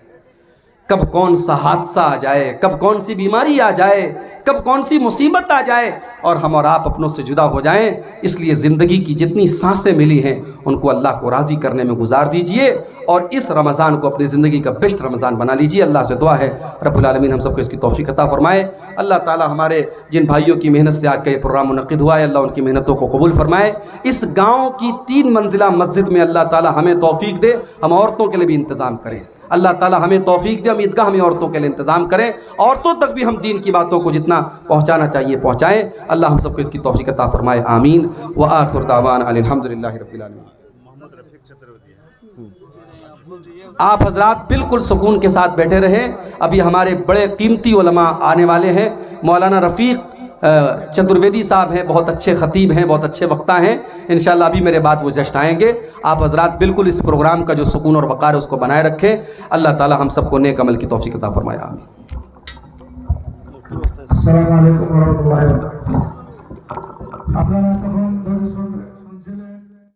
कब कौन सा हादसा आ जाए, कब कौन सी बीमारी आ जाए, कब कौन सी मुसीबत आ जाए और हम और आप अपनों से जुदा हो जाएं। इसलिए ज़िंदगी की जितनी सांसें मिली हैं उनको अल्लाह को राज़ी करने में गुजार दीजिए और इस रमज़ान को अपनी ज़िंदगी का बेस्ट रमज़ान बना लीजिए। अल्लाह से दुआ है रब्बुल आलमीन हम सबको इसकी तौफ़ीक़ अता फ़रमाए। अल्लाह ताला हमारे जिन भाइयों की मेहनत से आज का ये प्रोग्राम मुनक़िद हुआ है, अल्लाह उनकी मेहनतों को कबूल फ़रमाए। इस गाँव की 3 मंजिला मस्जिद में अल्लाह ताला हमें तौफ़ीक़ दे, हम औरतों के लिए भी इंतज़ाम करें। अल्लाह ताला हमें तौफ़ीक़ दे, हम ईदगाह में औरतों के लिए इंतज़ाम करें, औरतों तक भी हम दीन की बातों को जितना पहुँचाना चाहिए पहुँचाएँ। अल्लाह हम सबको इसकी तौफ़ीक़ अता फ़रमाए, आमीन। व आखिर दावाना अल्हम्दुलिल्लाहि रब्बिल आलमीन। आप हजरात बिल्कुल सुकून के साथ बैठे रहें। अभी हमारे बड़े कीमती उलमा आने वाले हैं। मौलाना रफ़ीक चतुर्वेदी साहब हैं, बहुत अच्छे ख़तीब हैं, बहुत अच्छे वक्ता हैं। इंशाअल्लाह अभी मेरे बाद वो जश्न आएंगे। आप हजरात बिल्कुल इस प्रोग्राम का जो सुकून और वक़ार है उसको बनाए रखें। अल्लाह ताला हम सबको नेक अमल की तौफ़ीक़ अता फ़रमाए, आमीन। अस्सलामु अलैकुम व रहमतुल्लाहि व बरकातहू। আপনারা তখন